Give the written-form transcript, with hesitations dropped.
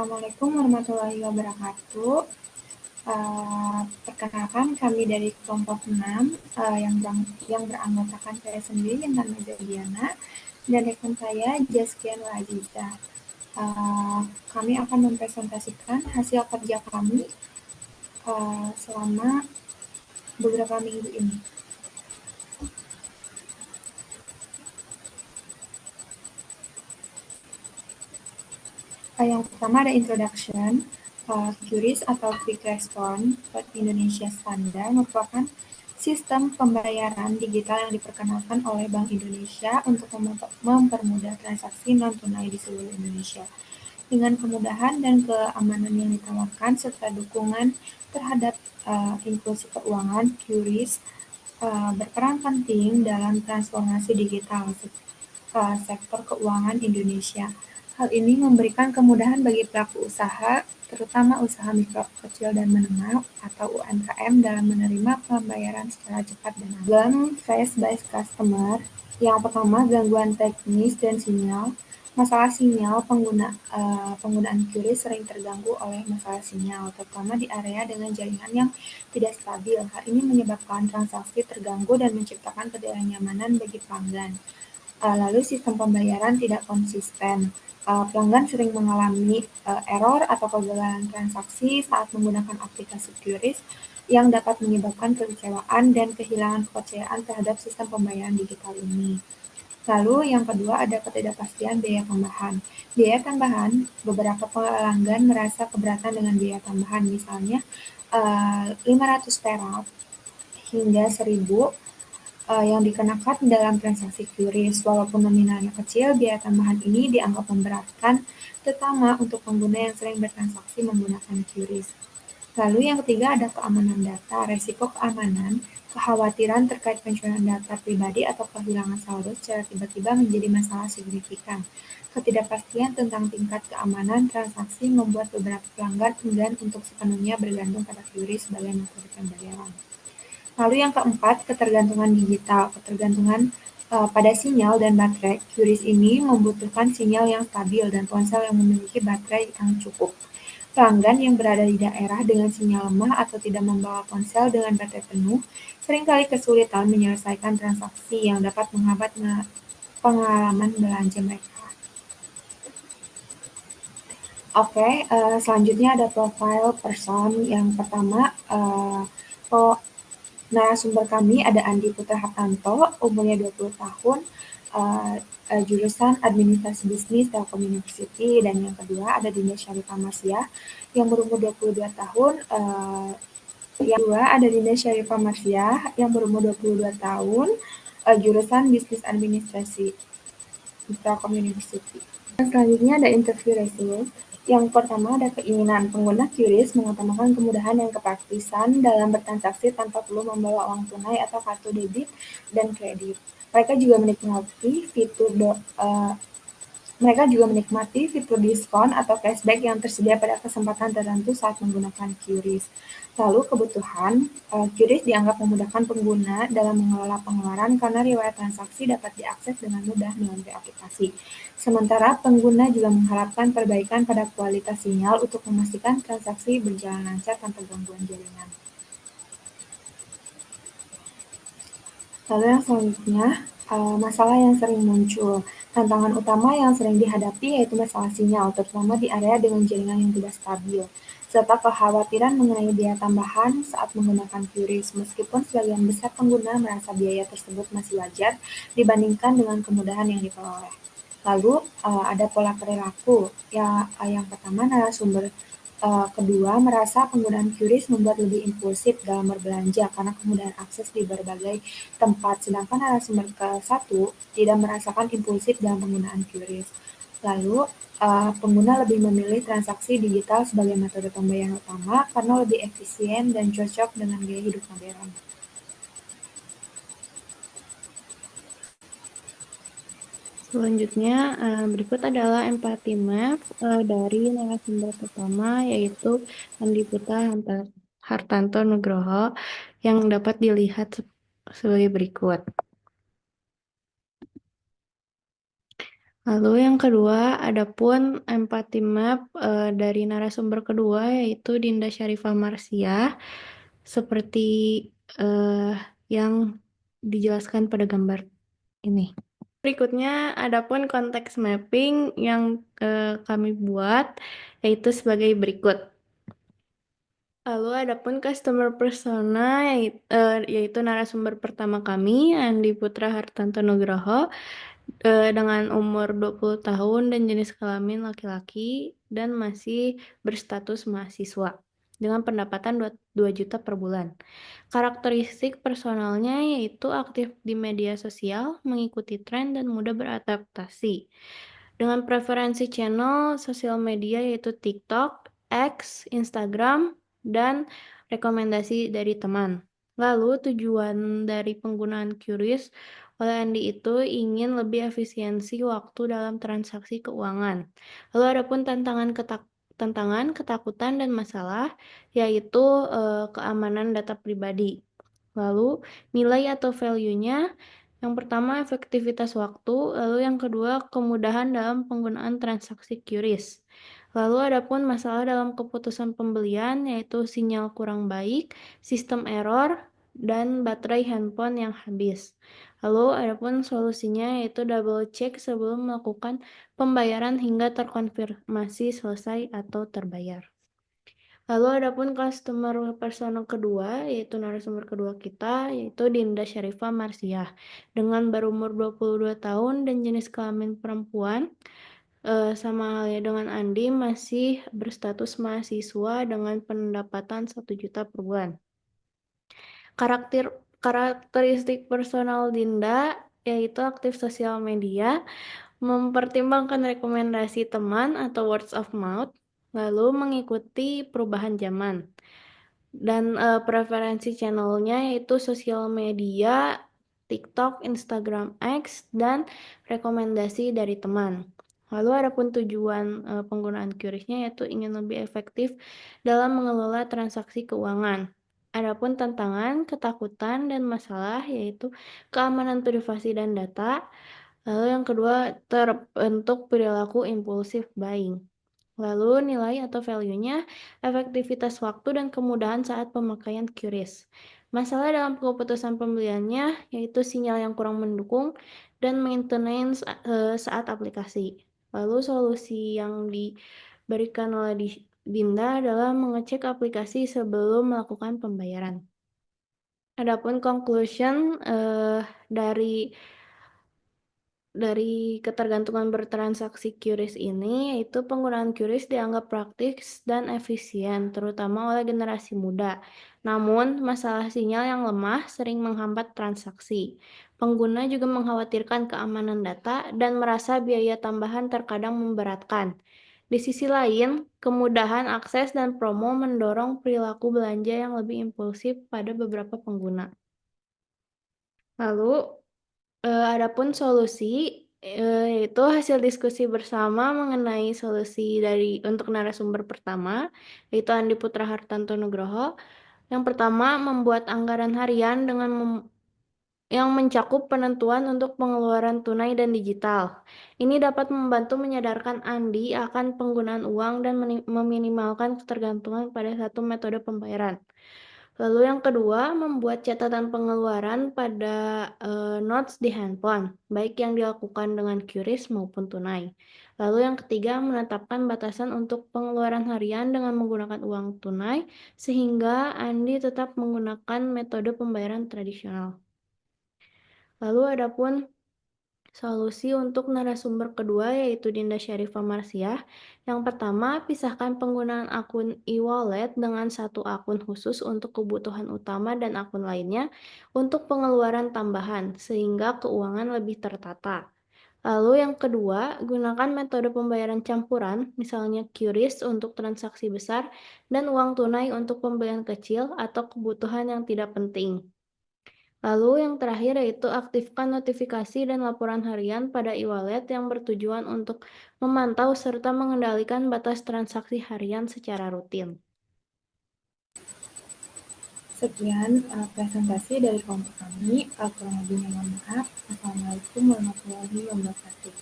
Assalamualaikum warahmatullahi wabarakatuh. Perkenalkan kami dari kelompok 6 yang beranggotakan saya sendiri yang namanya Diana dan rekan saya Jaskian Laziza. Kami akan mempresentasikan hasil kerja kami selama beberapa minggu ini. Yang pertama ada introduction. QRIS atau Quick Response Indonesia Standard merupakan sistem pembayaran digital yang diperkenalkan oleh Bank Indonesia untuk mempermudah transaksi non-tunai di seluruh Indonesia. Dengan kemudahan dan keamanan yang ditawarkan serta dukungan terhadap inklusi keuangan, QRIS berperan penting dalam transformasi digital sektor keuangan Indonesia. Hal ini memberikan kemudahan bagi pelaku usaha, terutama usaha mikro, kecil, dan menengah atau UMKM dalam menerima pembayaran secara cepat dan aman. Problem faced by customer. Yang pertama, gangguan teknis dan sinyal. Masalah sinyal, penggunaan QRIS sering terganggu oleh masalah sinyal, terutama di area dengan jaringan yang tidak stabil. Hal ini menyebabkan transaksi terganggu dan menciptakan ketidaknyamanan bagi pelanggan. Lalu sistem pembayaran tidak konsisten. Pelanggan sering mengalami error atau kegagalan transaksi saat menggunakan aplikasi QRIS yang dapat menyebabkan kekecewaan dan kehilangan kepercayaan terhadap sistem pembayaran digital ini. Lalu yang kedua ada ketidakpastian biaya tambahan. Biaya tambahan, beberapa pelanggan merasa keberatan dengan biaya tambahan, misalnya 500 perak hingga 1000 yang dikenakan dalam transaksi QRIS. Walaupun nominalnya kecil, biaya tambahan ini dianggap memberatkan, terutama untuk pengguna yang sering bertransaksi menggunakan QRIS. Lalu yang ketiga ada keamanan data. Resiko keamanan, kekhawatiran terkait pencurian data pribadi atau kehilangan saldo secara tiba-tiba menjadi masalah signifikan. Ketidakpastian tentang tingkat keamanan transaksi membuat beberapa pelanggan enggan untuk sepenuhnya bergantung pada QRIS sebagai metode pembayaran. Lalu yang keempat, ketergantungan digital. Ketergantungan pada sinyal dan baterai. QRIS ini membutuhkan sinyal yang stabil dan ponsel yang memiliki baterai yang cukup. Pelanggan yang berada di daerah dengan sinyal lemah atau tidak membawa ponsel dengan baterai penuh seringkali kesulitan menyelesaikan transaksi yang dapat menghambat pengalaman belanja mereka. Oke, selanjutnya ada profile person. Yang pertama, narasumber kami ada Andi Putra Hartanto, umurnya 20 tahun, jurusan Administrasi Bisnis Telkom University, dan yang kedua ada Dinda Syarifah Marsiah yang berumur 22 tahun, yang kedua ada Dinda Syarifah Marsiah yang berumur 22 tahun, jurusan Bisnis Administrasi Telkom University. Dan selanjutnya ada interview result. Yang pertama ada keinginan. Pengguna QRIS mengutamakan kemudahan dan kepraktisan dalam bertransaksi tanpa perlu membawa uang tunai atau kartu debit dan kredit. Mereka juga menikmati fitur diskon atau cashback yang tersedia pada kesempatan tertentu saat menggunakan QRIS. Lalu kebutuhan, QRIS dianggap memudahkan pengguna dalam mengelola pengeluaran karena riwayat transaksi dapat diakses dengan mudah melalui aplikasi. Sementara pengguna juga mengharapkan perbaikan pada kualitas sinyal untuk memastikan transaksi berjalan lancar tanpa gangguan jaringan. Lalu yang selanjutnya, masalah yang sering muncul. Tantangan utama yang sering dihadapi yaitu masalah sinyal, terutama di area dengan jaringan yang tidak stabil, serta kekhawatiran mengenai biaya tambahan saat menggunakan QRIS, meskipun sebagian besar pengguna merasa biaya tersebut masih wajar dibandingkan dengan kemudahan yang diperoleh. Lalu ada pola perilaku. Yang pertama, narasumber kedua merasa penggunaan QRIS membuat lebih impulsif dalam berbelanja karena kemudahan akses di berbagai tempat, sedangkan narasumber ke-1 tidak merasakan impulsif dalam penggunaan QRIS. Lalu, pengguna lebih memilih transaksi digital sebagai metode pembayaran utama karena lebih efisien dan cocok dengan gaya hidup modern. Selanjutnya, berikut adalah empati map dari narasumber pertama, yaitu Andi Putra Hartanto Nugroho, yang dapat dilihat sebagai berikut. Lalu yang kedua, adapun empathy map dari narasumber kedua yaitu Dinda Syarifah Marsiah seperti eh, yang dijelaskan pada gambar ini. Berikutnya, adapun konteks mapping yang kami buat yaitu sebagai berikut. Lalu adapun customer persona yaitu narasumber pertama kami, Andi Putra Hartanto Nugroho, dengan umur 20 tahun dan jenis kelamin laki-laki dan masih berstatus mahasiswa dengan pendapatan 2 juta per bulan. Karakteristik personalnya yaitu aktif di media sosial, mengikuti tren dan mudah beradaptasi. Dengan preferensi channel sosial media yaitu TikTok, X, Instagram, dan rekomendasi dari teman. Lalu tujuan dari penggunaan QRIS oleh Andi itu ingin lebih efisiensi waktu dalam transaksi keuangan. Lalu adapun tantangan, ketakutan, dan masalah yaitu keamanan data pribadi. Lalu nilai atau value-nya yang pertama efektivitas waktu, lalu yang kedua kemudahan dalam penggunaan transaksi QRIS. Lalu adapun masalah dalam keputusan pembelian yaitu sinyal kurang baik, sistem error, dan baterai handphone yang habis. Lalu adapun solusinya yaitu double check sebelum melakukan pembayaran hingga terkonfirmasi selesai atau terbayar. Lalu adapun customer persona kedua, yaitu narasumber kedua kita, yaitu Dinda Syarifah Marsiah. Dengan berumur 22 tahun dan jenis kelamin perempuan, sama halnya dengan Andi, masih berstatus mahasiswa dengan pendapatan 1 juta per bulan. Karakteristik personal Dinda, yaitu aktif sosial media, mempertimbangkan rekomendasi teman atau words of mouth, lalu mengikuti perubahan zaman. Dan preferensi channelnya yaitu sosial media, TikTok, Instagram X, dan rekomendasi dari teman. Lalu adapun tujuan penggunaan QRIS-nya yaitu ingin lebih efektif dalam mengelola transaksi keuangan. Adapun tantangan, ketakutan, dan masalah yaitu keamanan privasi dan data. Lalu yang kedua, terbentuk perilaku impulsif buying. Lalu nilai atau value-nya, efektivitas waktu dan kemudahan saat pemakaian QRIS. Masalah dalam keputusan pembeliannya yaitu sinyal yang kurang mendukung dan maintenance saat aplikasi. Lalu solusi yang diberikan oleh Dinda adalah mengecek aplikasi sebelum melakukan pembayaran. Adapun conclusion dari ketergantungan bertransaksi QRIS ini, yaitu penggunaan QRIS dianggap praktis dan efisien, terutama oleh generasi muda. Namun, masalah sinyal yang lemah sering menghambat transaksi. Pengguna juga mengkhawatirkan keamanan data dan merasa biaya tambahan terkadang memberatkan. Di sisi lain, kemudahan akses dan promo mendorong perilaku belanja yang lebih impulsif pada beberapa pengguna. Lalu, adapun solusi yaitu hasil diskusi bersama mengenai solusi untuk narasumber pertama, yaitu Andi Putra Hartanto Nugroho. Yang pertama, membuat anggaran harian yang mencakup penentuan untuk pengeluaran tunai dan digital. Ini dapat membantu menyadarkan Andi akan penggunaan uang dan meminimalkan ketergantungan pada satu metode pembayaran. Lalu yang kedua, membuat catatan pengeluaran pada notes di handphone, baik yang dilakukan dengan QRIS maupun tunai. Lalu yang ketiga, menetapkan batasan untuk pengeluaran harian dengan menggunakan uang tunai, sehingga Andi tetap menggunakan metode pembayaran tradisional. Lalu adapun solusi untuk narasumber kedua yaitu Dinda Syarifah Marsiah. Yang pertama, pisahkan penggunaan akun e-wallet dengan satu akun khusus untuk kebutuhan utama dan akun lainnya untuk pengeluaran tambahan sehingga keuangan lebih tertata. Lalu yang kedua, gunakan metode pembayaran campuran, misalnya QRIS untuk transaksi besar dan uang tunai untuk pembelian kecil atau kebutuhan yang tidak penting. Lalu yang terakhir yaitu aktifkan notifikasi dan laporan harian pada e-wallet yang bertujuan untuk memantau serta mengendalikan batas transaksi harian secara rutin. Sekian presentasi dari kelompok kami. Kurang lebihnya mohon maaf. Assalamualaikum warahmatullahi wabarakatuh.